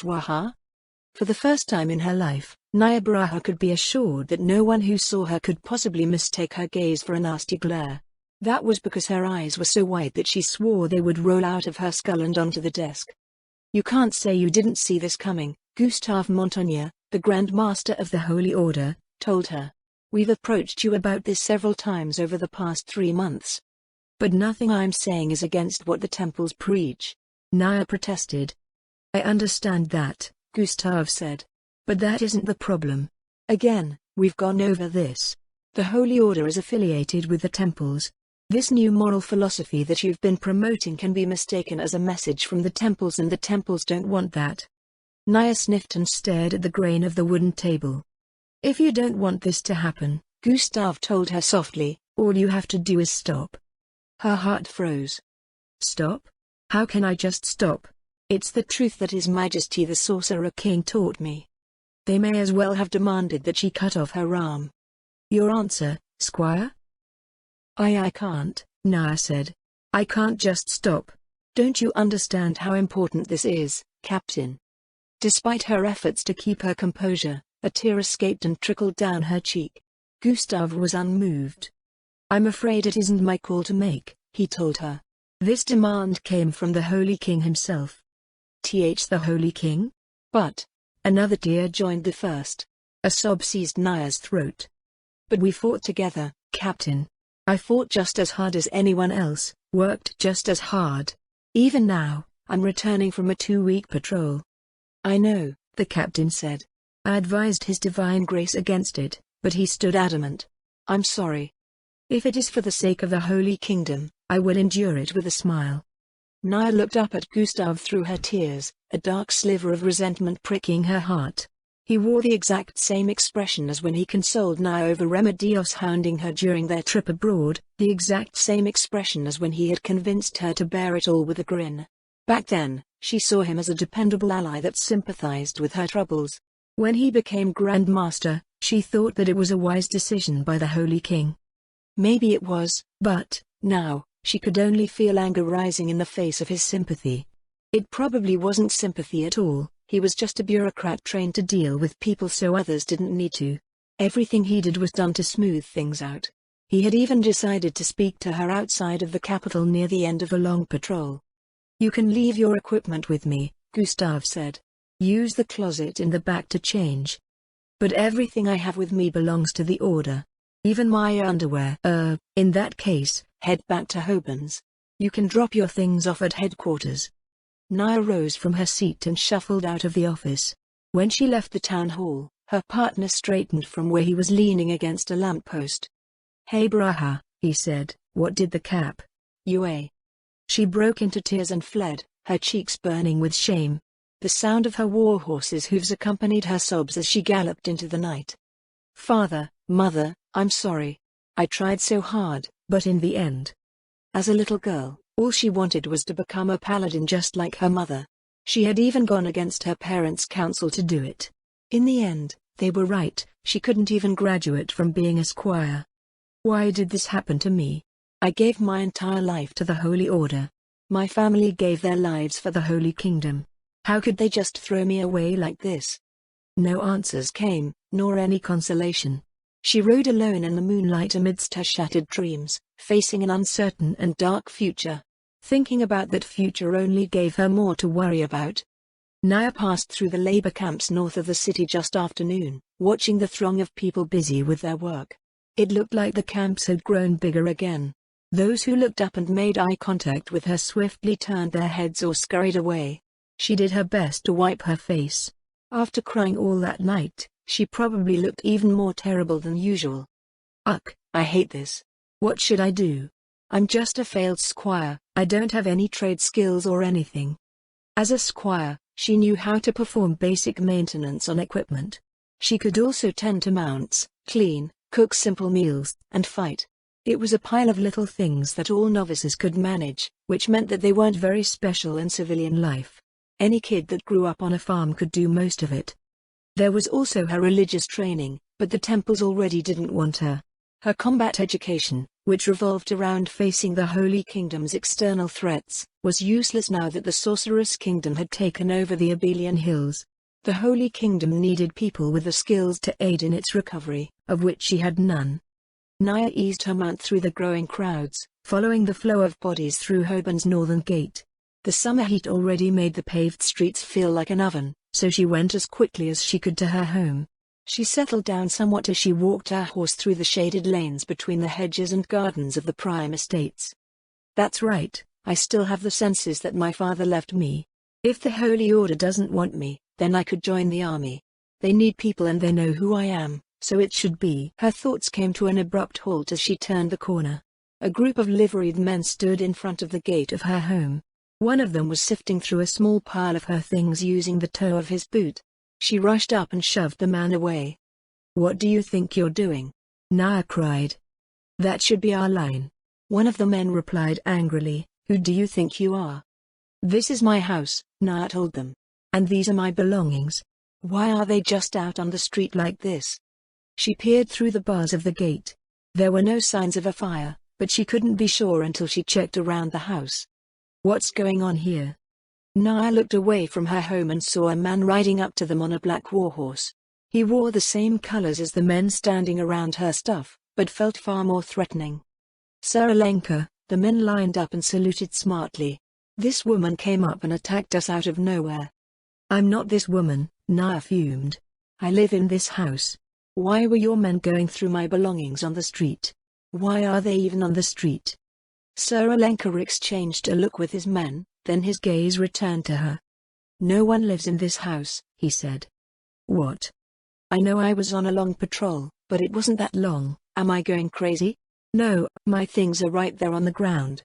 Waha? For the first time in her life, Naya Braha could be assured that no one who saw her could possibly mistake her gaze for a nasty glare. That was because her eyes were so wide that she swore they would roll out of her skull and onto the desk. You can't say you didn't see this coming, Gustave Montagnier, the Grand Master of the Holy Order, told her. We've approached you about this several times over the past 3 months. But nothing I'm saying is against what the temples preach. Naya protested. I understand that, Gustave said. But that isn't the problem. Again, we've gone over this. The Holy Order is affiliated with the temples. This new moral philosophy that you've been promoting can be mistaken as a message from the temples, and the temples don't want that. Naya sniffed and stared at the grain of the wooden table. If you don't want this to happen, Gustave told her softly, all you have to do is stop. Her heart froze. Stop? How can I just stop? It's the truth that His Majesty the Sorcerer King taught me. They may as well have demanded that she cut off her arm. Your answer, Squire? I can't, Naya said. I can't just stop. Don't you understand how important this is, Captain? Despite her efforts to keep her composure, a tear escaped and trickled down her cheek. Gustave was unmoved. I'm afraid it isn't my call to make, he told her. This demand came from the Holy King himself. The Holy King? But another tear joined the first. A sob seized Naya's throat. But we fought together, Captain. I fought just as hard as anyone else, worked just as hard. Even now, I'm returning from a 2-week patrol. I know, the captain said. I advised His Divine Grace against it, but he stood adamant. I'm sorry. If it is for the sake of the Holy Kingdom, I will endure it with a smile. Naya looked up at Gustave through her tears, a dark sliver of resentment pricking her heart. He wore the exact same expression as when he consoled Naya over Remedios hounding her during their trip abroad, the exact same expression as when he had convinced her to bear it all with a grin. Back then, she saw him as a dependable ally that sympathized with her troubles. When he became Grand Master, she thought that it was a wise decision by the Holy King. Maybe it was, but now, she could only feel anger rising in the face of his sympathy. It probably wasn't sympathy at all. He was just a bureaucrat trained to deal with people so others didn't need to. Everything he did was done to smooth things out. He had even decided to speak to her outside of the capital near the end of a long patrol. You can leave your equipment with me, Gustave said. Use the closet in the back to change. But everything I have with me belongs to the Order. Even my underwear. In that case, head back to Hoban's. You can drop your things off at headquarters. Naya rose from her seat and shuffled out of the office. When she left the town hall, her partner straightened from where he was leaning against a lamppost. Hey Braha, he said, what did the cap? Ua. She broke into tears and fled, her cheeks burning with shame. The sound of her warhorse's hooves accompanied her sobs as she galloped into the night. Father, Mother, I'm sorry. I tried so hard, but in the end. As a little girl, all she wanted was to become a paladin just like her mother. She had even gone against her parents' counsel to do it. In the end, they were right, she couldn't even graduate from being a squire. Why did this happen to me? I gave my entire life to the Holy Order. My family gave their lives for the Holy Kingdom. How could they just throw me away like this? No answers came, nor any consolation. She rode alone in the moonlight amidst her shattered dreams, facing an uncertain and dark future. Thinking about that future only gave her more to worry about. Naya passed through the labor camps north of the city just after noon, watching the throng of people busy with their work. It looked like the camps had grown bigger again. Those who looked up and made eye contact with her swiftly turned their heads or scurried away. She did her best to wipe her face. After crying all that night, she probably looked even more terrible than usual. Ugh, I hate this. What should I do? I'm just a failed squire, I don't have any trade skills or anything. As a squire, she knew how to perform basic maintenance on equipment. She could also tend to mounts, clean, cook simple meals, and fight. It was a pile of little things that all novices could manage, which meant that they weren't very special in civilian life. Any kid that grew up on a farm could do most of it. There was also her religious training, but the temples already didn't want her. Her combat education, which revolved around facing the Holy Kingdom's external threats, was useless now that the Sorceress Kingdom had taken over the Abelian Hills. The Holy Kingdom needed people with the skills to aid in its recovery, of which she had none. Nia eased her mount through the growing crowds, following the flow of bodies through Hoban's northern gate. The summer heat already made the paved streets feel like an oven, so she went as quickly as she could to her home. She settled down somewhat as she walked her horse through the shaded lanes between the hedges and gardens of the prime estates. That's right, I still have the senses that my father left me. If the Holy Order doesn't want me, then I could join the army. They need people and they know who I am, so it should be. Her thoughts came to an abrupt halt as she turned the corner. A group of liveried men stood in front of the gate of her home. One of them was sifting through a small pile of her things using the toe of his boot. She rushed up and shoved the man away. "What do you think you're doing?" Nia cried. "That should be our line." One of the men replied angrily, "Who do you think you are?" "This is my house," Nia told them. "And these are my belongings. Why are they just out on the street like this?" She peered through the bars of the gate. There were no signs of a fire, but she couldn't be sure until she checked around the house. "What's going on here?" Nia looked away from her home and saw a man riding up to them on a black warhorse. He wore the same colors as the men standing around her stuff, but felt far more threatening. "Sir Alenka," the men lined up and saluted smartly. "This woman came up and attacked us out of nowhere." "I'm not this woman," Nia fumed. "I live in this house. Why were your men going through my belongings on the street? Why are they even on the street?" Sir Alenka exchanged a look with his men, then his gaze returned to her. "No one lives in this house," he said. "What?" "I know I was on a long patrol, but it wasn't that long. Am I going crazy?" "No, my things are right there on the ground."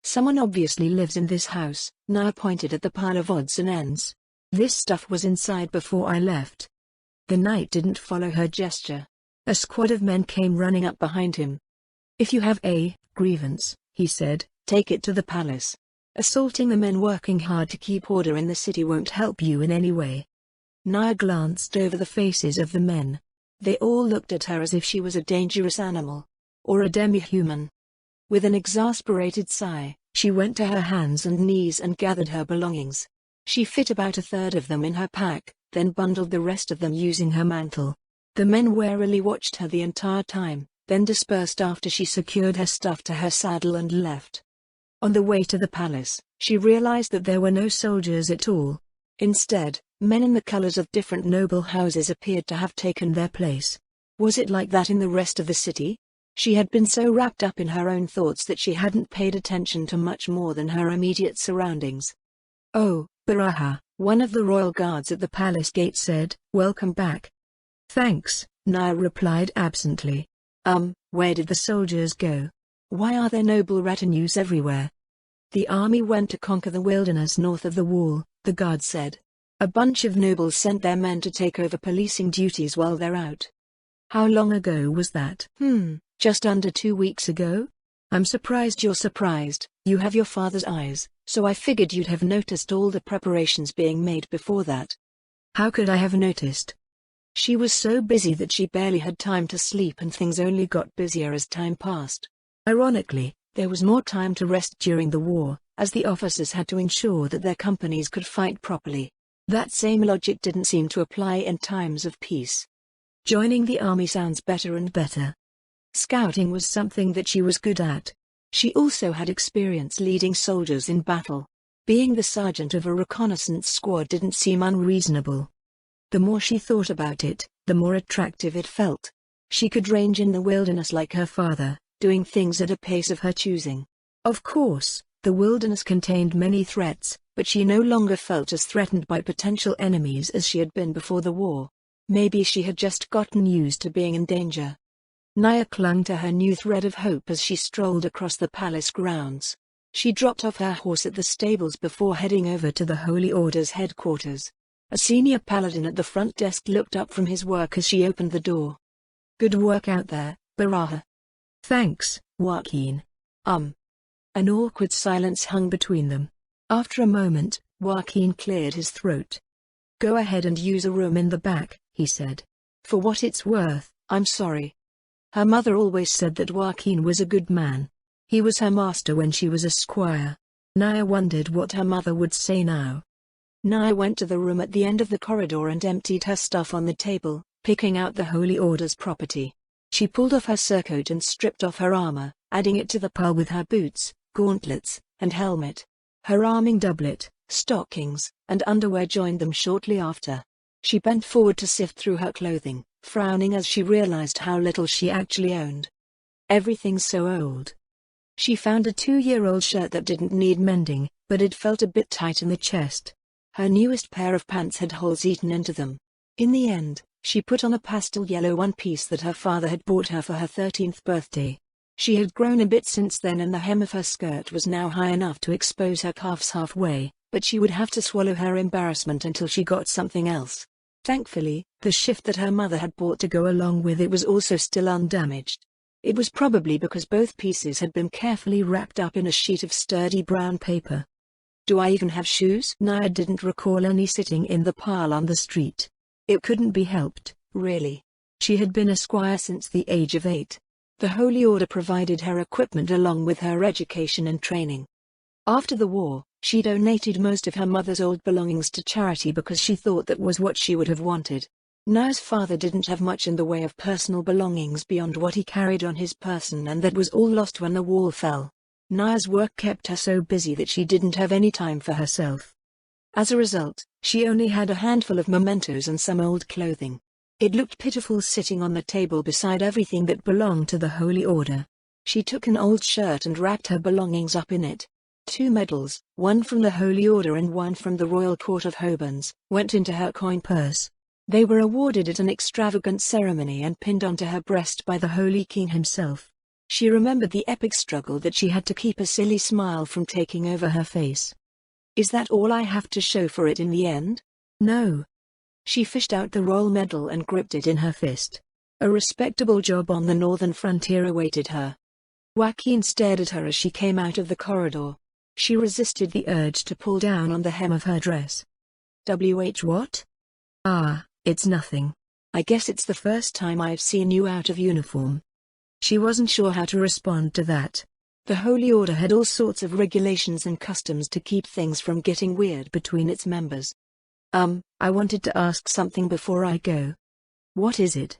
"Someone obviously lives in this house." Nia pointed at the pile of odds and ends. "This stuff was inside before I left." The knight didn't follow her gesture. A squad of men came running up behind him. "If you have a grievance," he said, "take it to the palace. Assaulting the men working hard to keep order in the city won't help you in any way." Nia glanced over the faces of the men. They all looked at her as if she was a dangerous animal. Or a demi-human. With an exasperated sigh, she went to her hands and knees and gathered her belongings. She fit about a third of them in her pack, then bundled the rest of them using her mantle. The men warily watched her the entire time, then dispersed after she secured her stuff to her saddle and left. On the way to the palace, she realized that there were no soldiers at all. Instead, men in the colors of different noble houses appeared to have taken their place. Was it like that in the rest of the city? She had been so wrapped up in her own thoughts that she hadn't paid attention to much more than her immediate surroundings. "Oh, Baraha," one of the royal guards at the palace gate said, "welcome back." "Thanks," Nia replied absently. Where did the soldiers go? Why are there noble retinues everywhere?" "The army went to conquer the wilderness north of the wall," the guard said. "A bunch of nobles sent their men to take over policing duties while they're out." "How long ago was that?" Just under 2 weeks ago." "I'm surprised you're surprised. You have your father's eyes, so I figured you'd have noticed all the preparations being made before that." "How could I have noticed?" She was so busy that she barely had time to sleep and things only got busier as time passed. Ironically, there was more time to rest during the war, as the officers had to ensure that their companies could fight properly. That same logic didn't seem to apply in times of peace. Joining the army sounds better and better. Scouting was something that she was good at. She also had experience leading soldiers in battle. Being the sergeant of a reconnaissance squad didn't seem unreasonable. The more she thought about it, the more attractive it felt. She could range in the wilderness like her father, doing things at a pace of her choosing. Of course, the wilderness contained many threats, but she no longer felt as threatened by potential enemies as she had been before the war. Maybe she had just gotten used to being in danger. Nia clung to her new thread of hope as she strolled across the palace grounds. She dropped off her horse at the stables before heading over to the Holy Order's headquarters. A senior paladin at the front desk looked up from his work as she opened the door. "Good work out there, Baraha." "Thanks, Joaquin." An awkward silence hung between them. After a moment, Joaquin cleared his throat. "Go ahead and use a room in the back," he said. "For what it's worth, I'm sorry." Her mother always said that Joaquin was a good man. He was her master when she was a squire. Nia wondered what her mother would say now. Nia went to the room at the end of the corridor and emptied her stuff on the table, picking out the Holy Order's property. She pulled off her surcoat and stripped off her armor, adding it to the pile with her boots, gauntlets, and helmet. Her arming doublet, stockings, and underwear joined them shortly after. She bent forward to sift through her clothing, frowning as she realized how little she actually owned. Everything's so old. She found a 2-year-old shirt that didn't need mending, but it felt a bit tight in the chest. Her newest pair of pants had holes eaten into them. In the end, she put on a pastel yellow one-piece that her father had bought her for her 13th birthday. She had grown a bit since then and the hem of her skirt was now high enough to expose her calves halfway, but she would have to swallow her embarrassment until she got something else. Thankfully, the shift that her mother had bought to go along with it was also still undamaged. It was probably because both pieces had been carefully wrapped up in a sheet of sturdy brown paper. Do I even have shoes? Nia didn't recall any sitting in the pile on the street. It couldn't be helped, really. She had been a squire since the age of 8. The Holy Order provided her equipment along with her education and training. After the war, she donated most of her mother's old belongings to charity because she thought that was what she would have wanted. Nia's father didn't have much in the way of personal belongings beyond what he carried on his person, and that was all lost when the wall fell. Nia's work kept her so busy that she didn't have any time for herself. As a result, she only had a handful of mementos and some old clothing. It looked pitiful sitting on the table beside everything that belonged to the Holy Order. She took an old shirt and wrapped her belongings up in it. 2 medals, one from the Holy Order and one from the Royal Court of Hobans, went into her coin purse. They were awarded at an extravagant ceremony and pinned onto her breast by the Holy King himself. She remembered the epic struggle that she had to keep a silly smile from taking over her face. Is that all I have to show for it in the end? No. She fished out the royal medal and gripped it in her fist. A respectable job on the northern frontier awaited her. Joaquin stared at her as she came out of the corridor. She resisted the urge to pull down on the hem of her dress. What? Ah, it's nothing. I guess it's the first time I've seen you out of uniform. She wasn't sure how to respond to that. The Holy Order had all sorts of regulations and customs to keep things from getting weird between its members. I wanted to ask something before I go. What is it?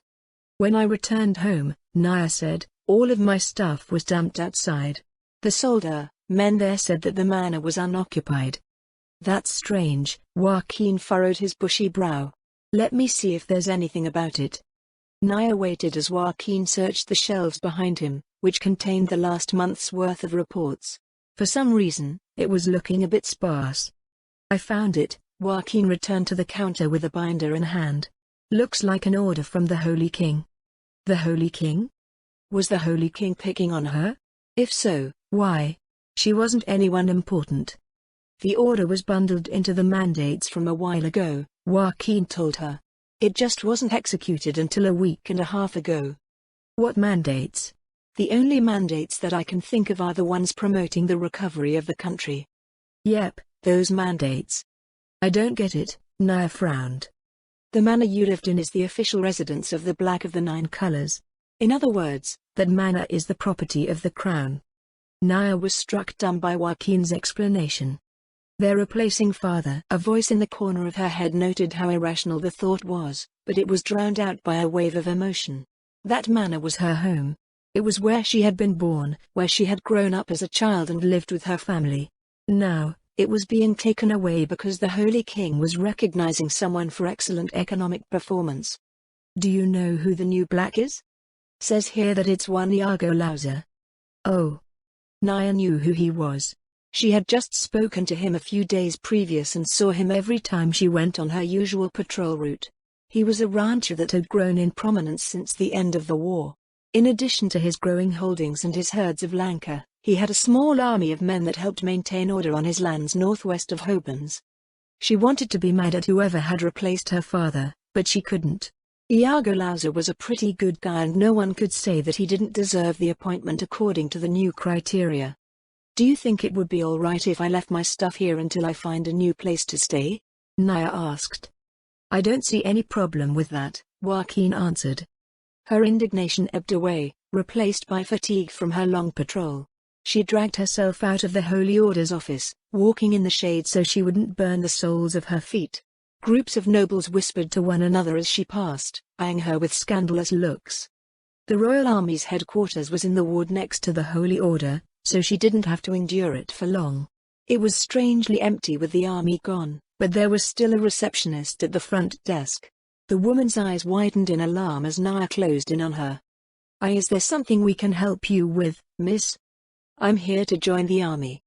When I returned home, Nia said, all of my stuff was dumped outside. The soldier men there said that the manor was unoccupied. That's strange. Joaquin furrowed his bushy brow. Let me see if there's anything about it. Nia waited as Joaquin searched the shelves behind him, which contained the last month's worth of reports. For some reason, it was looking a bit sparse. I found it. Joaquin returned to the counter with a binder in hand. Looks like an order from the Holy King. The Holy King? Was the Holy King picking on her? If so, why? She wasn't anyone important. The order was bundled into the mandates from a while ago, Joaquin told her. It just wasn't executed until a week and a half ago. What mandates? The only mandates that I can think of are the ones promoting the recovery of the country. Yep, those mandates. I don't get it, Nia frowned. The manor you lived in is the official residence of the Black of the 9 Colors. In other words, that manor is the property of the crown. Nia was struck dumb by Joaquin's explanation. They're replacing father. A voice in the corner of her head noted how irrational the thought was, but it was drowned out by a wave of emotion. That manor was her home. It was where she had been born, where she had grown up as a child and lived with her family. Now, it was being taken away because the Holy King was recognizing someone for excellent economic performance. Do you know who the new Black is? Says here that it's one Iago Lauser. Oh. Nia knew who he was. She had just spoken to him a few days previous and saw him every time she went on her usual patrol route. He was a rancher that had grown in prominence since the end of the war. In addition to his growing holdings and his herds of lanka, he had a small army of men that helped maintain order on his lands northwest of Hobans. She wanted to be mad at whoever had replaced her father, but she couldn't. Iago Lauser was a pretty good guy and no one could say that he didn't deserve the appointment according to the new criteria. Do you think it would be alright if I left my stuff here until I find a new place to stay? Nia asked. I don't see any problem with that, Joaquin answered. Her indignation ebbed away, replaced by fatigue from her long patrol. She dragged herself out of the Holy Order's office, walking in the shade so she wouldn't burn the soles of her feet. Groups of nobles whispered to one another as she passed, eyeing her with scandalous looks. The Royal Army's headquarters was in the ward next to the Holy Order, so she didn't have to endure it for long. It was strangely empty with the army gone, but there was still a receptionist at the front desk. The woman's eyes widened in alarm as Nia closed in on her. Is there something we can help you with, miss? I'm here to join the army.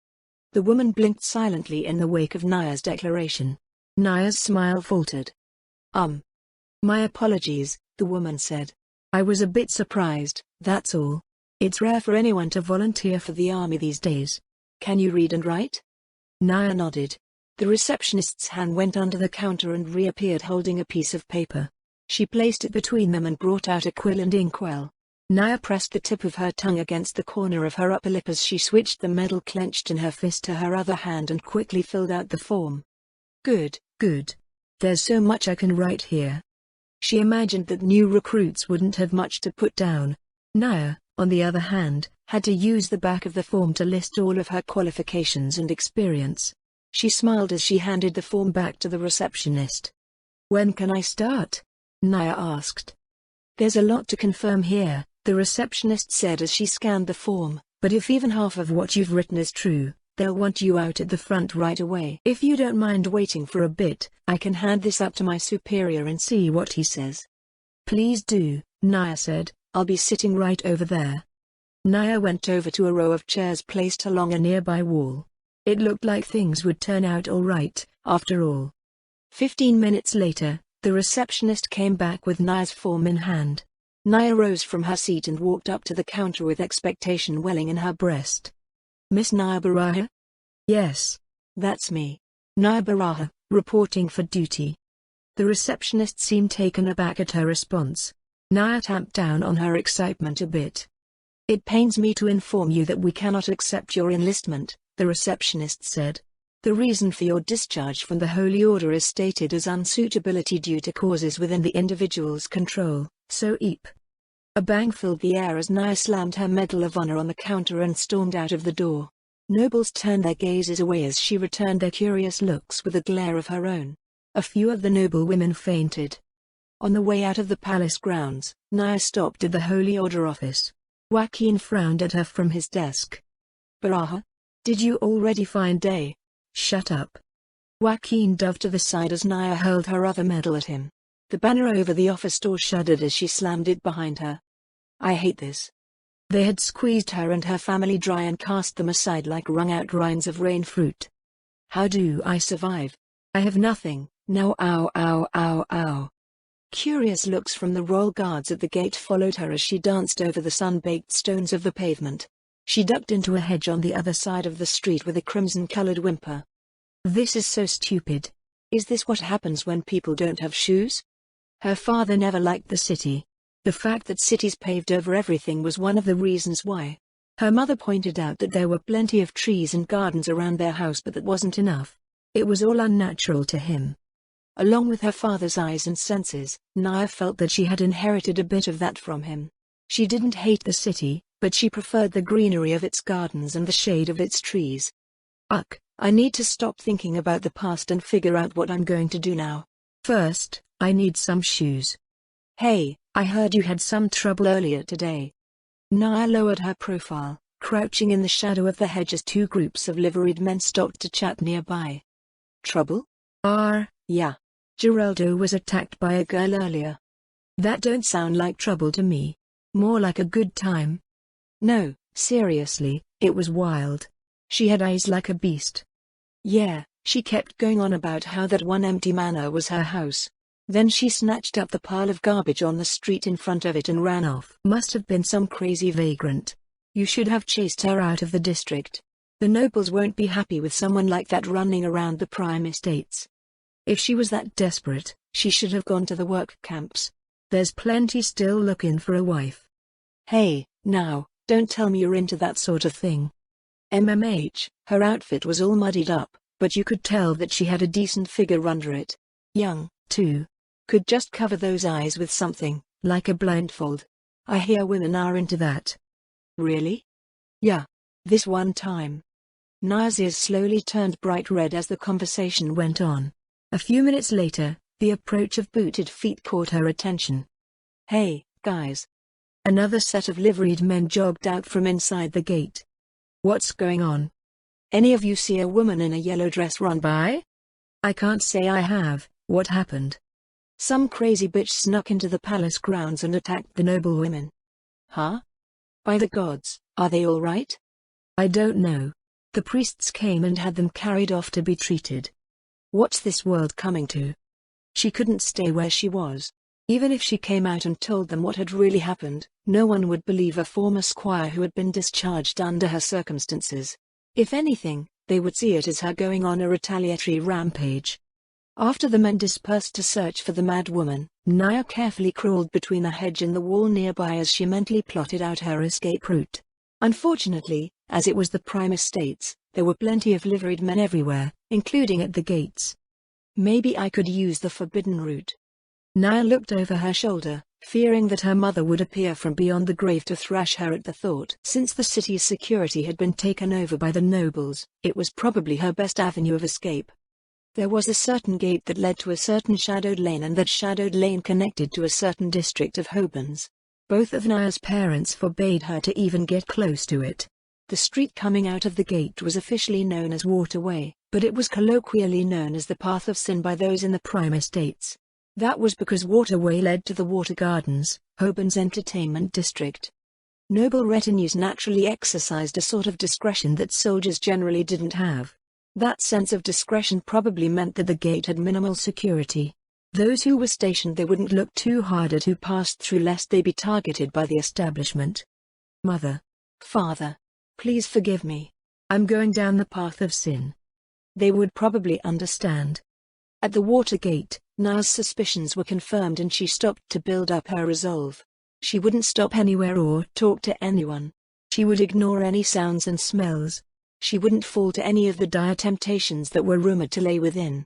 The woman blinked silently in the wake of Nia's declaration. Nia's smile faltered. My apologies, the woman said. I was a bit surprised, that's all. It's rare for anyone to volunteer for the army these days. Can you read and write? Nia nodded. The receptionist's hand went under the counter and reappeared holding a piece of paper. She placed it between them and brought out a quill and inkwell. Nia pressed the tip of her tongue against the corner of her upper lip as she switched the medal clenched in her fist to her other hand and quickly filled out the form. Good. There's so much I can write here. She imagined that new recruits wouldn't have much to put down. Nia, on the other hand, had to use the back of the form to list all of her qualifications and experience. She smiled as she handed the form back to the receptionist. When can I start? Nia asked. There's a lot to confirm here, the receptionist said as she scanned the form, but if even half of what you've written is true, they'll want you out at the front right away. If you don't mind waiting for a bit, I can hand this up to my superior and see what he says. Please do, Nia said, I'll be sitting right over there. Nia went over to a row of chairs placed along a nearby wall. It looked like things would turn out all right, after all. 15 minutes later, the receptionist came back with Nia's form in hand. Nia rose from her seat and walked up to the counter with expectation welling in her breast. Miss Nia Baraha? Yes. That's me. Nia Baraha, reporting for duty. The receptionist seemed taken aback at her response. Nia tamped down on her excitement a bit. It pains me to inform you that we cannot accept your enlistment, the receptionist said. The reason for your discharge from the Holy Order is stated as unsuitability due to causes within the individual's control, so eep. A bang filled the air as Nia slammed her Medal of Honor on the counter and stormed out of the door. Nobles turned their gazes away as she returned their curious looks with a glare of her own. A few of the noble women fainted. On the way out of the palace grounds, Nia stopped at the Holy Order office. Joaquin frowned at her from his desk. Baraha? Did you already find day? Shut up. Joaquin dove to the side as Nia hurled her other medal at him. The banner over the office door shuddered as she slammed it behind her. I hate this. They had squeezed her and her family dry and cast them aside like wrung-out rinds of rain fruit. How do I survive? I have nothing, now ow ow ow ow. Curious looks from the royal guards at the gate followed her as she danced over the sun-baked stones of the pavement. She ducked into a hedge on the other side of the street with a crimson-colored whimper. This is so stupid. Is this what happens when people don't have shoes? Her father never liked the city. The fact that cities paved over everything was one of the reasons why. Her mother pointed out that there were plenty of trees and gardens around their house, but that wasn't enough. It was all unnatural to him. Along with her father's eyes and senses, Nia felt that she had inherited a bit of that from him. She didn't hate the city, but she preferred the greenery of its gardens and the shade of its trees. I need to stop thinking about the past and figure out what I'm going to do now. First, I need some shoes. Hey, I heard you had some trouble earlier today. Nia lowered her profile, crouching in the shadow of the hedge as two groups of liveried men stopped to chat nearby. Trouble? Yeah. Geraldo was attacked by a girl earlier. That don't sound like trouble to me. More like a good time. No, seriously, it was wild. She had eyes like a beast. Yeah, she kept going on about how that one empty manor was her house. Then she snatched up the pile of garbage on the street in front of it and ran off. Must have been some crazy vagrant. You should have chased her out of the district. The nobles won't be happy with someone like that running around the prime estates. If she was that desperate, she should have gone to the work camps. There's plenty still looking for a wife. Hey, now, don't tell me you're into that sort of thing. Her outfit was all muddied up, but you could tell that she had a decent figure under it. Young, too. Could just cover those eyes with something, like a blindfold. I hear women are into that. Really? Yeah. This one time. Naya's ears slowly turned bright red as the conversation went on. A few minutes later, the approach of booted feet caught her attention. Hey, guys. Another set of liveried men jogged out from inside the gate. What's going on? Any of you see a woman in a yellow dress run by? I can't say I have. What happened? Some crazy bitch snuck into the palace grounds and attacked the noble women. Huh? By the gods, are they all right? I don't know. The priests came and had them carried off to be treated. What's this world coming to? She couldn't stay where she was. Even if she came out and told them what had really happened, no one would believe a former squire who had been discharged under her circumstances. If anything, they would see it as her going on a retaliatory rampage. After the men dispersed to search for the mad woman, Naya carefully crawled between a hedge and the wall nearby as she mentally plotted out her escape route. Unfortunately, as it was the prime estates, there were plenty of liveried men everywhere, including at the gates. Maybe I could use the forbidden route. Naya looked over her shoulder, fearing that her mother would appear from beyond the grave to thrash her at the thought. Since the city's security had been taken over by the nobles, it was probably her best avenue of escape. There was a certain gate that led to a certain shadowed lane, and that shadowed lane connected to a certain district of Hobans. Both of Naya's parents forbade her to even get close to it. The street coming out of the gate was officially known as Waterway, but it was colloquially known as the Path of Sin by those in the prime estates. That was because Waterway led to the Water Gardens, Hoban's entertainment district. Noble retinues naturally exercised a sort of discretion that soldiers generally didn't have. That sense of discretion probably meant that the gate had minimal security. Those who were stationed there wouldn't look too hard at who passed through lest they be targeted by the establishment. Mother. Father. Please forgive me. I'm going down the path of sin. They would probably understand. At the water gate, Naya's suspicions were confirmed and she stopped to build up her resolve. She wouldn't stop anywhere or talk to anyone. She would ignore any sounds and smells. She wouldn't fall to any of the dire temptations that were rumored to lay within.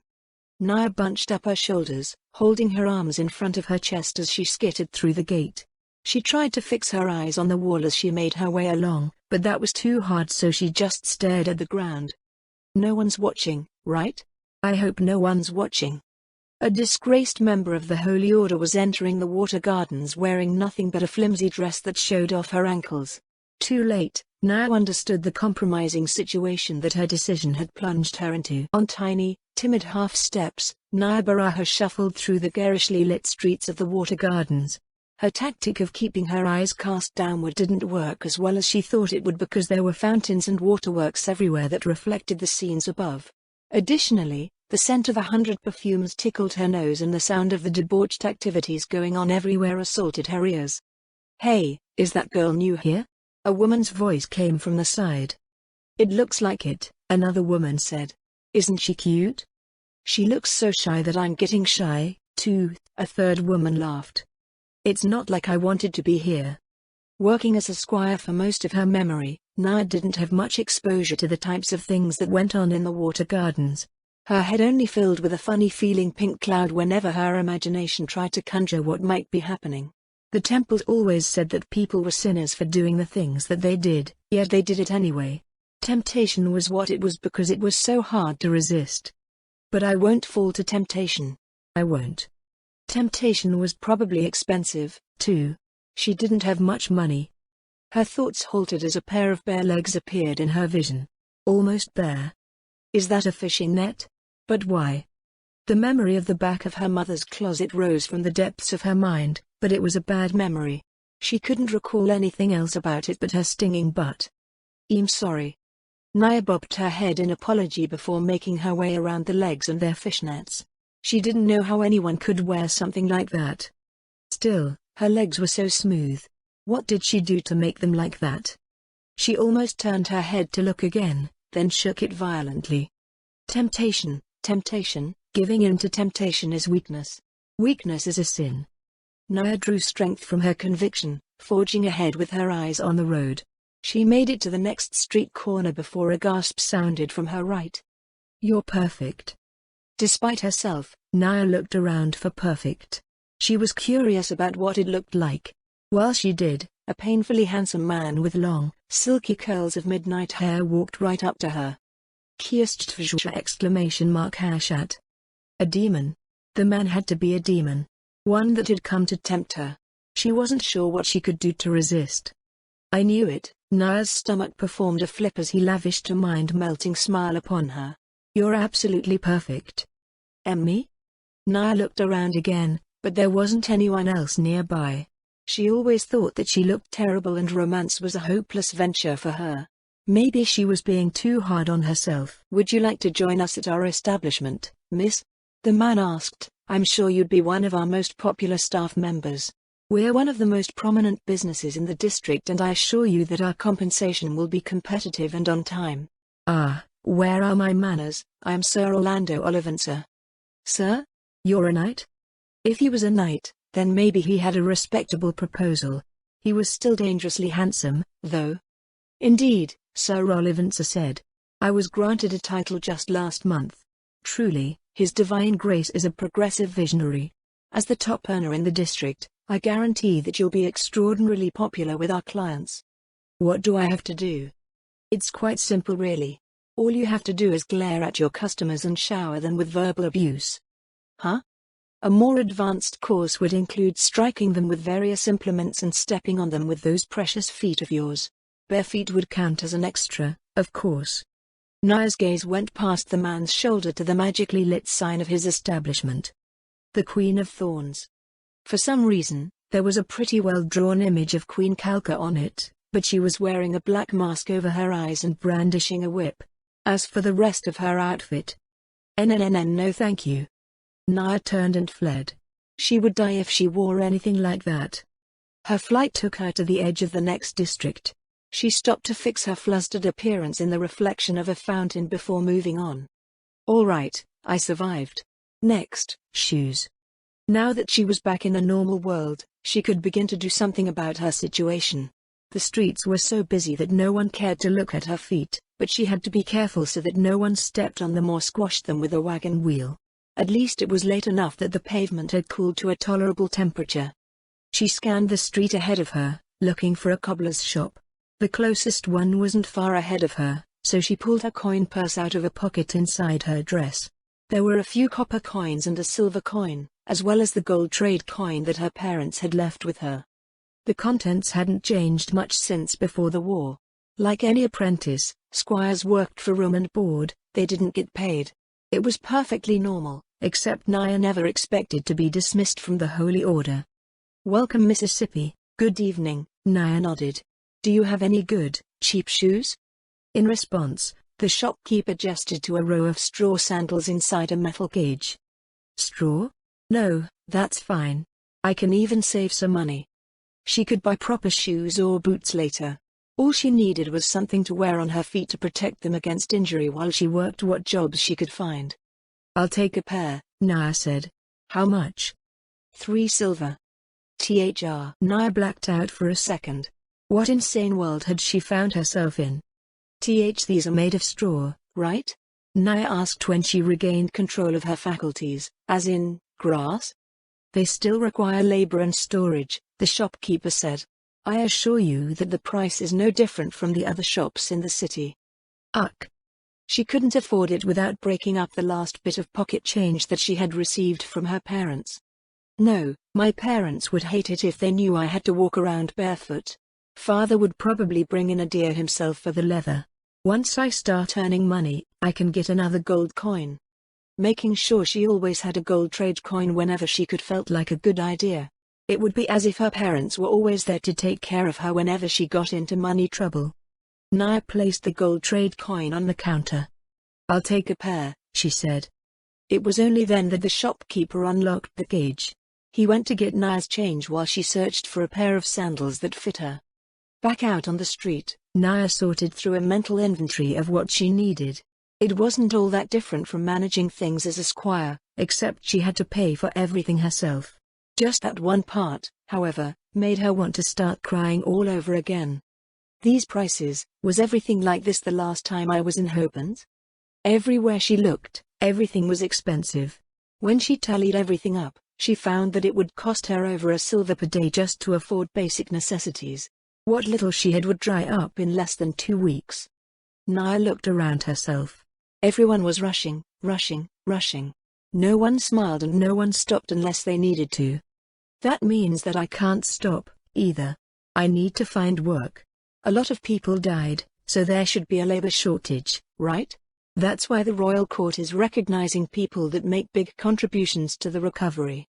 Naya bunched up her shoulders, holding her arms in front of her chest as she skittered through the gate. She tried to fix her eyes on the wall as she made her way along, but that was too hard, so she just stared at the ground. No one's watching, right? I hope no one's watching. A disgraced member of the Holy Order was entering the Water Gardens wearing nothing but a flimsy dress that showed off her ankles. Too late, Naya understood the compromising situation that her decision had plunged her into. On tiny, timid half steps, Naya Baraha shuffled through the garishly lit streets of the Water Gardens. Her tactic of keeping her eyes cast downward didn't work as well as she thought it would because there were fountains and waterworks everywhere that reflected the scenes above. Additionally, the scent of 100 perfumes tickled her nose and the sound of the debauched activities going on everywhere assaulted her ears. Hey, is that girl new here? A woman's voice came from the side. It looks like it, another woman said. Isn't she cute? She looks so shy that I'm getting shy, too, a third woman laughed. It's not like I wanted to be here. Working as a squire for most of her memory, Naya didn't have much exposure to the types of things that went on in the Water Gardens. Her head only filled with a funny feeling pink cloud whenever her imagination tried to conjure what might be happening. The temples always said that people were sinners for doing the things that they did, yet they did it anyway. Temptation was what it was because it was so hard to resist. But I won't fall to temptation. I won't. Temptation was probably expensive, too. She didn't have much money. Her thoughts halted as a pair of bare legs appeared in her vision. Almost bare. Is that a fishing net? But why? The memory of the back of her mother's closet rose from the depths of her mind, but it was a bad memory. She couldn't recall anything else about it but her stinging butt. I'm sorry. Naya bobbed her head in apology before making her way around the legs and their fishnets. She didn't know how anyone could wear something like that. Still, her legs were so smooth. What did she do to make them like that? She almost turned her head to look again, then shook it violently. Temptation, temptation, giving in to temptation is weakness. Weakness is a sin. Naya drew strength from her conviction, forging ahead with her eyes on the road. She made it to the next street corner before a gasp sounded from her right. You're perfect. Despite herself, Naya looked around for perfect. She was curious about what it looked like. While she did, a painfully handsome man with long, silky curls of midnight hair walked right up to her. !Hashat. A demon. The man had to be a demon. One that had come to tempt her. She wasn't sure what she could do to resist. I knew it. Naya's stomach performed a flip as he lavished a mind-melting smile upon her. You're absolutely perfect. Me? Naya looked around again, but there wasn't anyone else nearby. She always thought that she looked terrible and romance was a hopeless venture for her. Maybe she was being too hard on herself. Would you like to join us at our establishment, miss? The man asked. I'm sure you'd be one of our most popular staff members. We're one of the most prominent businesses in the district and I assure you that our compensation will be competitive and on time. Where are my manners? I am Sir Orlando Olivenser. Sir? You're a knight? If he was a knight, then maybe he had a respectable proposal. He was still dangerously handsome, though. Indeed, Sir Olivenser said. I was granted a title just last month. Truly, His Divine Grace is a progressive visionary. As the top earner in the district, I guarantee that you'll be extraordinarily popular with our clients. What do I have to do? It's quite simple really. All you have to do is glare at your customers and shower them with verbal abuse. Huh? A more advanced course would include striking them with various implements and stepping on them with those precious feet of yours. Bare feet would count as an extra, of course. Naya's gaze went past the man's shoulder to the magically lit sign of his establishment. The Queen of Thorns. For some reason, there was a pretty well-drawn image of Queen Kalka on it, but she was wearing a black mask over her eyes and brandishing a whip. As for the rest of her outfit, no thank you. Naya turned and fled. She would die if she wore anything like that. Her flight took her to the edge of the next district. She stopped to fix her flustered appearance in the reflection of a fountain before moving on. All right, I survived. Next, shoes. Now that she was back in the normal world, she could begin to do something about her situation. The streets were so busy that no one cared to look at her feet, but she had to be careful so that no one stepped on them or squashed them with a wagon wheel. At least it was late enough that the pavement had cooled to a tolerable temperature. She scanned the street ahead of her, looking for a cobbler's shop. The closest one wasn't far ahead of her, so she pulled her coin purse out of a pocket inside her dress. There were a few copper coins and a silver coin, as well as the gold trade coin that her parents had left with her. The contents hadn't changed much since before the war. Like any apprentice, squires worked for room and board, they didn't get paid. It was perfectly normal, except Naya never expected to be dismissed from the Holy Order. Welcome Mississippi, good evening, Naya nodded. Do you have any good, cheap shoes? In response, the shopkeeper gestured to a row of straw sandals inside a metal cage. Straw? No, that's fine. I can even save some money. She could buy proper shoes or boots later. All she needed was something to wear on her feet to protect them against injury while she worked what jobs she could find. I'll take a pair, Naya said. How much? 3 silver. Naya blacked out for a second. What insane world had she found herself in? These are made of straw, right? Naya asked when she regained control of her faculties, as in, grass? They still require labor and storage, the shopkeeper said. I assure you that the price is no different from the other shops in the city. Ugh. She couldn't afford it without breaking up the last bit of pocket change that she had received from her parents. No, my parents would hate it if they knew I had to walk around barefoot. Father would probably bring in a deer himself for the leather. Once I start earning money, I can get another gold coin. Making sure she always had a gold trade coin whenever she could felt like a good idea. It would be as if her parents were always there to take care of her whenever she got into money trouble. Naya placed the gold trade coin on the counter. I'll take a pair, she said. It was only then that the shopkeeper unlocked the cage. He went to get Naya's change while she searched for a pair of sandals that fit her. Back out on the street, Naya sorted through a mental inventory of what she needed. It wasn't all that different from managing things as a squire, except she had to pay for everything herself. Just that one part, however, made her want to start crying all over again. These prices, was everything like this the last time I was in Hoban? Everywhere she looked, everything was expensive. When she tallied everything up, She found that it would cost her over a silver per day just to afford basic necessities. What little she had would dry up in less than 2 weeks. Nia looked around herself. Everyone was rushing, rushing, rushing. No one smiled and no one stopped unless they needed to. That means that I can't stop, either. I need to find work. A lot of people died, so there should be a labor shortage, right? That's why the royal court is recognizing people that make big contributions to the recovery.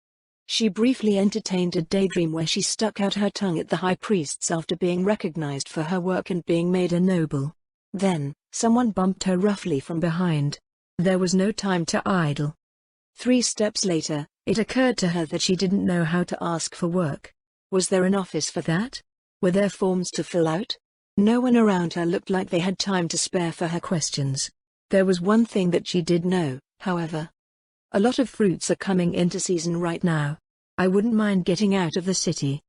She briefly entertained a daydream where she stuck out her tongue at the high priests after being recognized for her work and being made a noble. Then, someone bumped her roughly from behind. There was no time to idle. 3 steps later, it occurred to her that she didn't know how to ask for work. Was there an office for that? Were there forms to fill out? No one around her looked like they had time to spare for her questions. There was one thing that she did know, however. A lot of fruits are coming into season right now. I wouldn't mind getting out of the city.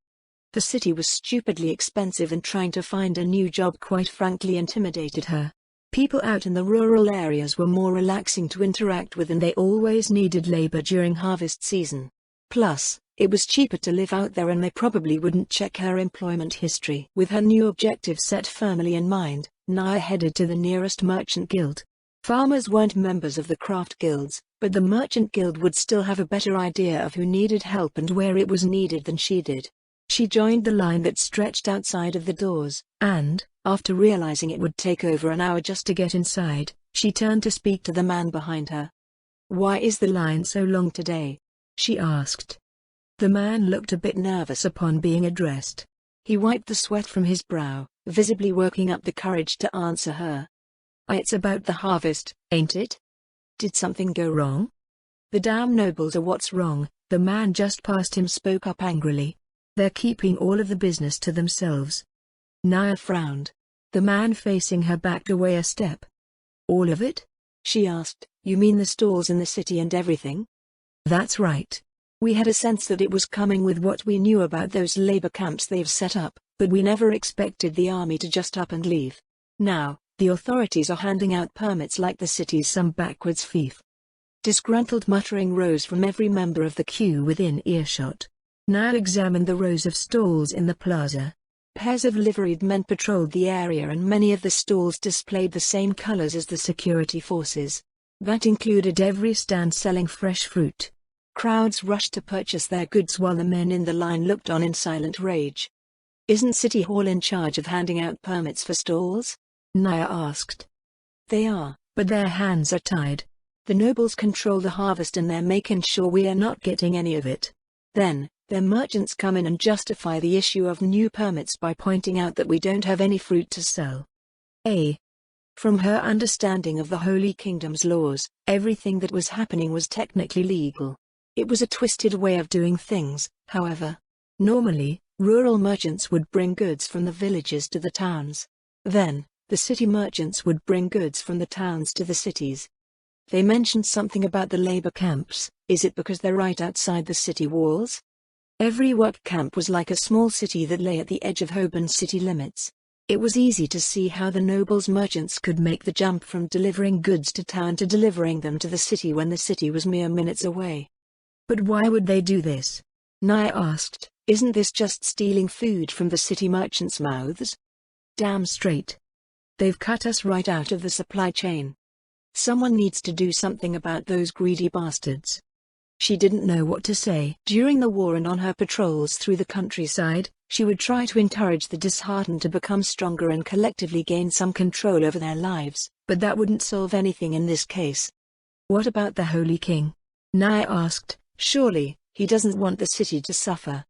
The city was stupidly expensive and trying to find a new job quite frankly intimidated her. People out in the rural areas were more relaxing to interact with and they always needed labor during harvest season. Plus, it was cheaper to live out there and they probably wouldn't check her employment history. With her new objective set firmly in mind, Nia headed to the nearest merchant guild. Farmers weren't members of the craft guilds, but the merchant guild would still have a better idea of who needed help and where it was needed than she did. She joined the line that stretched outside of the doors, and, after realizing it would take over an hour just to get inside, she turned to speak to the man behind her. "Why is the line so long today?" she asked. The man looked a bit nervous upon being addressed. He wiped the sweat from his brow, visibly working up the courage to answer her. "It's about the harvest, ain't it? Did something go wrong?" "The damn nobles are what's wrong," the man just past him spoke up angrily. "They're keeping all of the business to themselves." Nia frowned. The man facing her backed away a step. "All of it?" she asked. "You mean the stalls in the city and everything?" "That's right. We had a sense that it was coming with what we knew about those labor camps they've set up, but we never expected the army to just up and leave. Now, the authorities are handing out permits like the city's some backwards fief." Disgruntled muttering rose from every member of the queue within earshot. Nia examined the rows of stalls in the plaza. Pairs of liveried men patrolled the area and many of the stalls displayed the same colors as the security forces. That included every stand selling fresh fruit. Crowds rushed to purchase their goods while the men in the line looked on in silent rage. "Isn't City Hall in charge of handing out permits for stalls?" Nia asked. "They are, but their hands are tied. The nobles control the harvest and they're making sure we are not getting any of it. Then, their merchants come in and justify the issue of new permits by pointing out that we don't have any fruit to sell." From her understanding of the Holy Kingdom's laws, everything that was happening was technically legal. It was a twisted way of doing things, however. Normally, rural merchants would bring goods from the villages to the towns. Then, the city merchants would bring goods from the towns to the cities. They mentioned something about the labor camps. Is it because they're right outside the city walls? Every work camp was like a small city that lay at the edge of Hoban's city limits. It was easy to see how the nobles' merchants could make the jump from delivering goods to town to delivering them to the city when the city was mere minutes away. But why would they do this? Nia asked. Isn't this just stealing food from the city merchants' mouths? Damn straight. They've cut us right out of the supply chain. Someone needs to do something about those greedy bastards. She didn't know what to say. During the war and on her patrols through the countryside, she would try to encourage the disheartened to become stronger and collectively gain some control over their lives, but that wouldn't solve anything in this case. What about the Holy King? Nia asked. Surely, he doesn't want the city to suffer.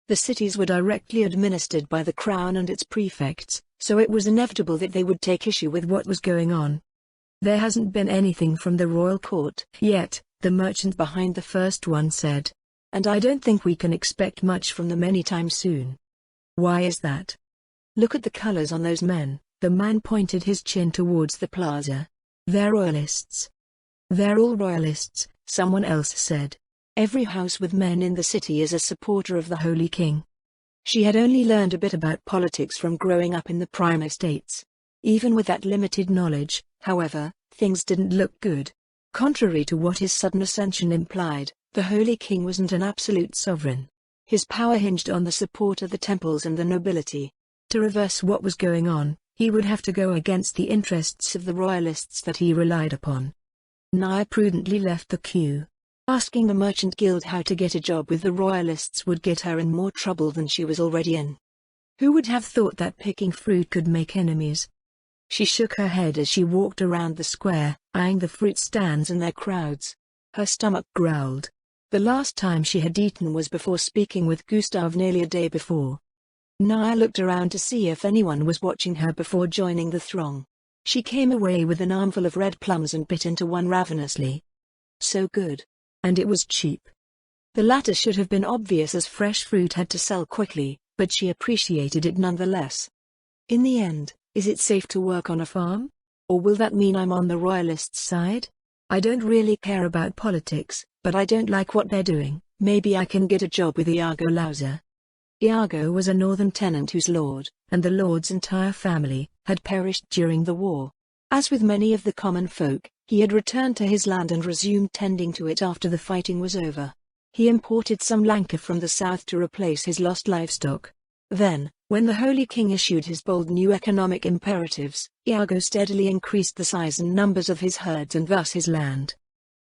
The cities were directly administered by the crown and its prefects, so it was inevitable that they would take issue with what was going on. There hasn't been anything from the royal court yet, the merchant behind the first one said. And I don't think we can expect much from them anytime soon. Why is that? Look at the colors on those men. The man pointed his chin towards the plaza. They're royalists. They're all royalists, someone else said. Every house with men in the city is a supporter of the Holy King. She had only learned a bit about politics from growing up in the Prime Estates. Even with that limited knowledge, however, things didn't look good. Contrary to what his sudden ascension implied, The Holy King wasn't an absolute sovereign. His power hinged on the support of the temples and the nobility. To reverse what was going on, he would have to go against the interests of the royalists that he relied upon. Nia prudently left the queue. Asking the merchant guild how to get a job with the royalists would get her in more trouble than she was already in. Who would have thought that picking fruit could make enemies? She shook her head as she walked around the square, eyeing the fruit stands and their crowds. Her stomach growled. The last time she had eaten was before speaking with Gustav nearly a day before. Nia looked around to see if anyone was watching her before joining the throng. She came away with an armful of red plums and bit into one ravenously. So good. And it was cheap. The latter should have been obvious as fresh fruit had to sell quickly, but she appreciated it nonetheless. In the end, is it safe to work on a farm? Or will that mean I'm on the royalists' side? I don't really care about politics, but I don't like what they're doing. Maybe I can get a job with Iago Lauser. Iago was a northern tenant whose lord, and the lord's entire family, had perished during the war. As with many of the common folk, he had returned to his land and resumed tending to it after the fighting was over. He imported some lanka from the south to replace his lost livestock. Then, when the Holy King issued his bold new economic imperatives, Iago steadily increased the size and numbers of his herds and thus his land.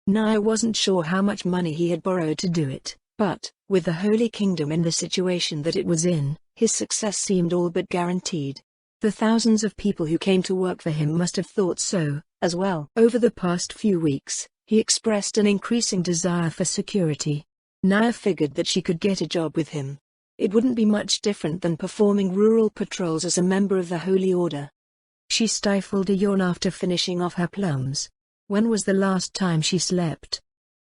Nia wasn't sure how much money he had borrowed to do it, but, with the Holy Kingdom in the situation that it was in, his success seemed all but guaranteed. The thousands of people who came to work for him must have thought so, as well. Over the past few weeks, he expressed an increasing desire for security. Nia figured that she could get a job with him. It wouldn't be much different than performing rural patrols as a member of the Holy Order. She stifled a yawn after finishing off her plums. When was the last time she slept?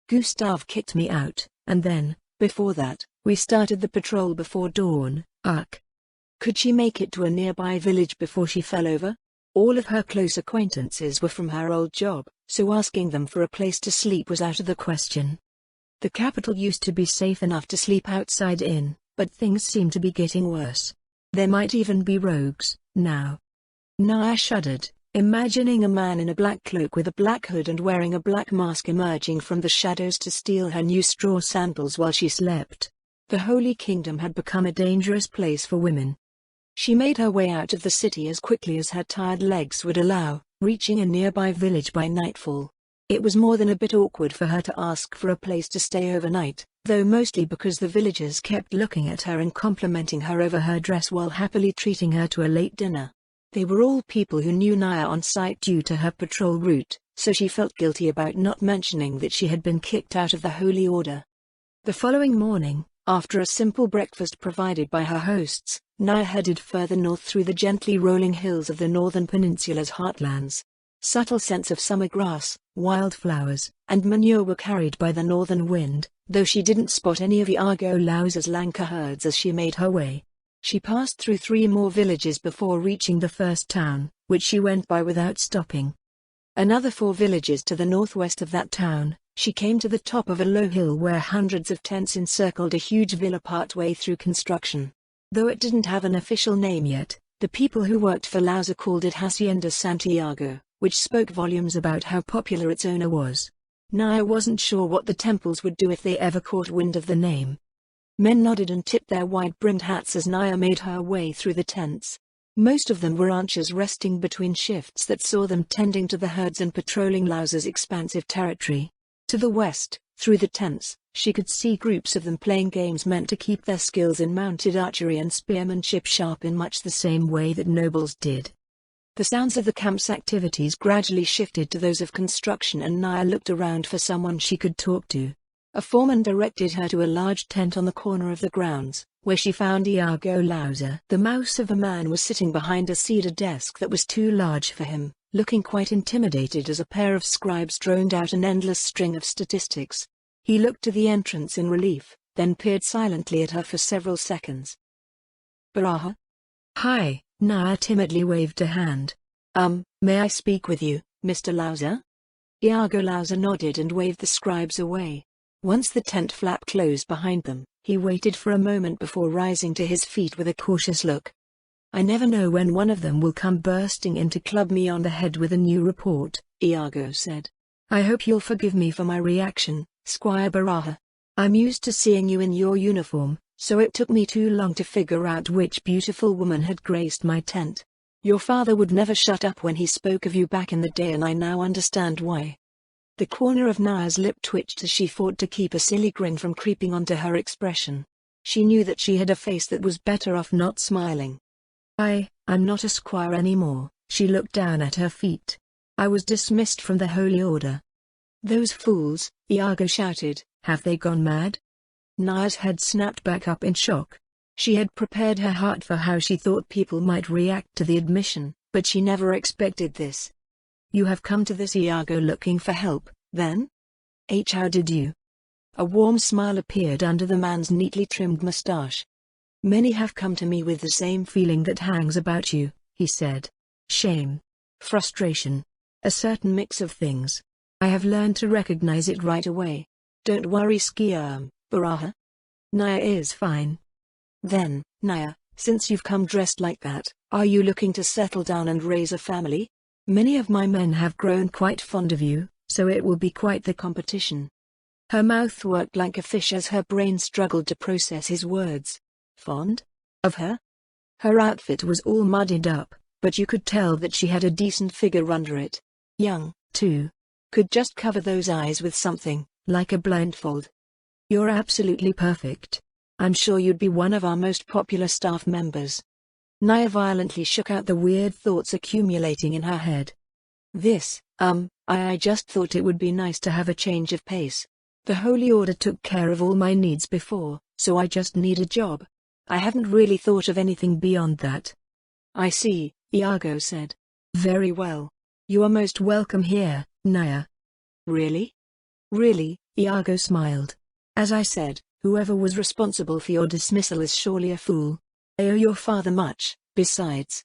Gustav kicked me out, and then, before that, we started the patrol before dawn. Ugh. Could she make it to a nearby village before she fell over? All of her close acquaintances were from her old job, so asking them for a place to sleep was out of the question. The capital used to be safe enough to sleep outside in, but things seem to be getting worse. There might even be rogues, now. Nia shuddered, imagining a man in a black cloak with a black hood and wearing a black mask emerging from the shadows to steal her new straw sandals while she slept. The Holy Kingdom had become a dangerous place for women. She made her way out of the city as quickly as her tired legs would allow, reaching a nearby village by nightfall. It was more than a bit awkward for her to ask for a place to stay overnight, though mostly because the villagers kept looking at her and complimenting her over her dress while happily treating her to a late dinner. They were all people who knew Nia on sight due to her patrol route, so she felt guilty about not mentioning that she had been kicked out of the Holy Order. The following morning, after a simple breakfast provided by her hosts, Nia headed further north through the gently rolling hills of the northern peninsula's heartlands. Subtle scents of summer grass, wildflowers, and manure were carried by the northern wind, though she didn't spot any of Iago Lauser's lanka herds as she made her way. She passed through 3 more villages before reaching the first town, which she went by without stopping. Another 4 villages to the northwest of that town, she came to the top of a low hill where hundreds of tents encircled a huge villa partway through construction. Though it didn't have an official name yet, the people who worked for Lauser called it Hacienda Santiago, which spoke volumes about how popular its owner was. Nia wasn't sure what the temples would do if they ever caught wind of the name. Men nodded and tipped their wide-brimmed hats as Nia made her way through the tents. Most of them were ranchers resting between shifts that saw them tending to the herds and patrolling Lauser's expansive territory. To the west, through the tents, she could see groups of them playing games meant to keep their skills in mounted archery and spearmanship sharp in much the same way that nobles did. The sounds of the camp's activities gradually shifted to those of construction, and Nia looked around for someone she could talk to. A foreman directed her to a large tent on the corner of the grounds, where she found Iago Lauser. The mouse of a man was sitting behind a cedar desk that was too large for him, looking quite intimidated as a pair of scribes droned out an endless string of statistics. He looked to the entrance in relief, then peered silently at her for several seconds. Baraha? Hi, Nia timidly waved a hand. May I speak with you, Mr. Lauser? Iago Lauser nodded and waved the scribes away. Once the tent flap closed behind them, he waited for a moment before rising to his feet with a cautious look. I never know when one of them will come bursting in to club me on the head with a new report, Iago said. I hope you'll forgive me for my reaction, Squire Baraha. I'm used to seeing you in your uniform, so it took me too long to figure out which beautiful woman had graced my tent. Your father would never shut up when he spoke of you back in the day, and I now understand why. The corner of Naya's lip twitched as she fought to keep a silly grin from creeping onto her expression. She knew that she had a face that was better off not smiling. I'm not a squire anymore. She looked down at her feet. I was dismissed from the Holy Order. Those fools, Iago shouted, have they gone mad? Naya's head snapped back up in shock. She had prepared her heart for how she thought people might react to the admission, but she never expected this. You have come to this Iago looking for help, then? How did you? A warm smile appeared under the man's neatly trimmed mustache. Many have come to me with the same feeling that hangs about you, he said. Shame. Frustration. A certain mix of things. I have learned to recognize it right away. Don't worry, Baraha. Naya is fine. Then, Naya, since you've come dressed like that, are you looking to settle down and raise a family? Many of my men have grown quite fond of you, so it will be quite the competition. Her mouth worked like a fish as her brain struggled to process his words. Fond? Of her? Her outfit was all muddied up, but you could tell that she had a decent figure under it. Young, too. Could just cover those eyes with something, like a blindfold. You're absolutely perfect. I'm sure you'd be one of our most popular staff members. Naya violently shook out the weird thoughts accumulating in her head. I just thought it would be nice to have a change of pace. The Holy Order took care of all my needs before, so I just need a job. I haven't really thought of anything beyond that. I see, Iago said. Very well. You are most welcome here, Naya. Really? Really, Iago smiled. As I said, whoever was responsible for your dismissal is surely a fool. I owe your father much, besides.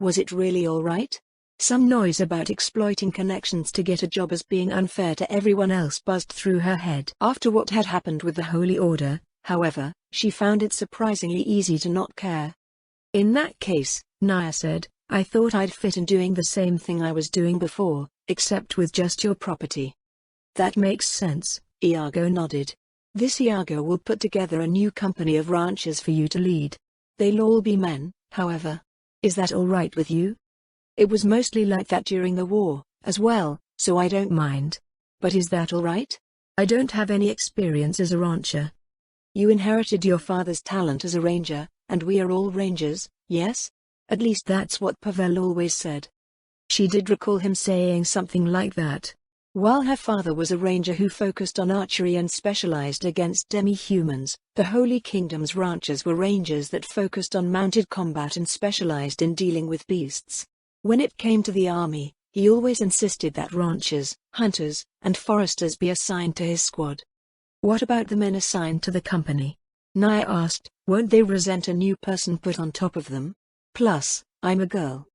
Was it really all right? Some noise about exploiting connections to get a job as being unfair to everyone else buzzed through her head. After what had happened with the Holy Order, however, she found it surprisingly easy to not care. In that case, Naya said, I thought I'd fit in doing the same thing I was doing before, except with just your property. That makes sense, Iago nodded. This Iago will put together a new company of ranchers for you to lead. They'll all be men, however. Is that all right with you? It was mostly like that during the war, as well, so I don't mind. But is that all right? I don't have any experience as a rancher. You inherited your father's talent as a ranger, and we are all rangers, yes? At least that's what Pavel always said. She did recall him saying something like that. While her father was a ranger who focused on archery and specialized against demi-humans, the Holy Kingdom's ranchers were rangers that focused on mounted combat and specialized in dealing with beasts. When it came to the army, he always insisted that ranchers, hunters, and foresters be assigned to his squad. What about the men assigned to the company? Naya asked, won't they resent a new person put on top of them? Plus, I'm a girl.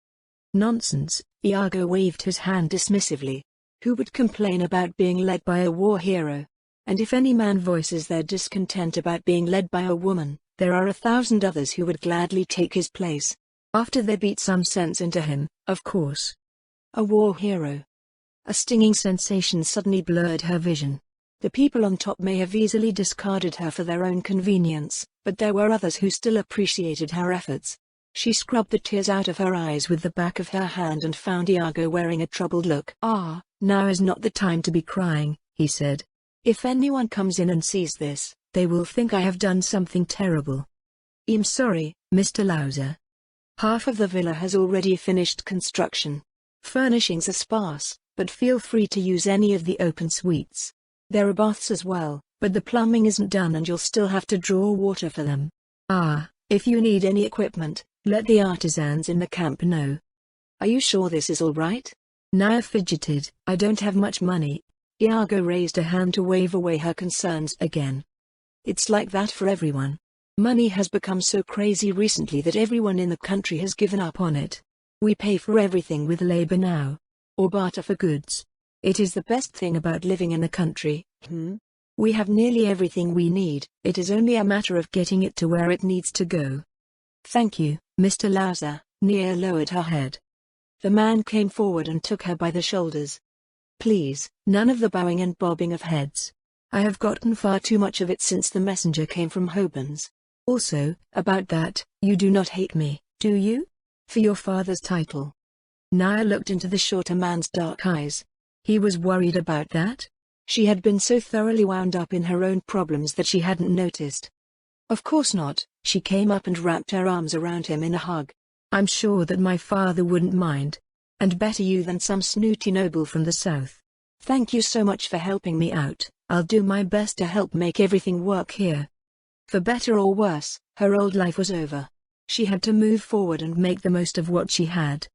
Nonsense, Iago waved his hand dismissively. Who would complain about being led by a war hero? And if any man voices their discontent about being led by a woman, there are 1,000 others who would gladly take his place. After they beat some sense into him, of course. A war hero. A stinging sensation suddenly blurred her vision. The people on top may have easily discarded her for their own convenience, but there were others who still appreciated her efforts. She scrubbed the tears out of her eyes with the back of her hand and found Iago wearing a troubled look. Now is not the time to be crying, he said. If anyone comes in and sees this, they will think I have done something terrible. I'm sorry, Mr. Lauser. Half of the villa has already finished construction. Furnishings are sparse, but feel free to use any of the open suites. There are baths as well, but the plumbing isn't done and you'll still have to draw water for them. If you need any equipment, let the artisans in the camp know. Are you sure this is all right? Naya fidgeted. I don't have much money. Iago raised a hand to wave away her concerns again. It's like that for everyone. Money has become so crazy recently that everyone in the country has given up on it. We pay for everything with labor now. Or barter for goods. It is the best thing about living in the country. We have nearly everything we need, it is only a matter of getting it to where it needs to go. Thank you, Mr. Lauser. Nia lowered her head. The man came forward and took her by the shoulders. Please, none of the bowing and bobbing of heads. I have gotten far too much of it since the messenger came from Hoban's. Also, about that, you do not hate me, do you? For your father's title?" Nia looked into the shorter man's dark eyes. He was worried about that? She had been so thoroughly wound up in her own problems that she hadn't noticed. "Of course not." She came up and wrapped her arms around him in a hug. "I'm sure that my father wouldn't mind. And better you than some snooty noble from the south. Thank you so much for helping me out. I'll do my best to help make everything work here." For better or worse, her old life was over. She had to move forward and make the most of what she had.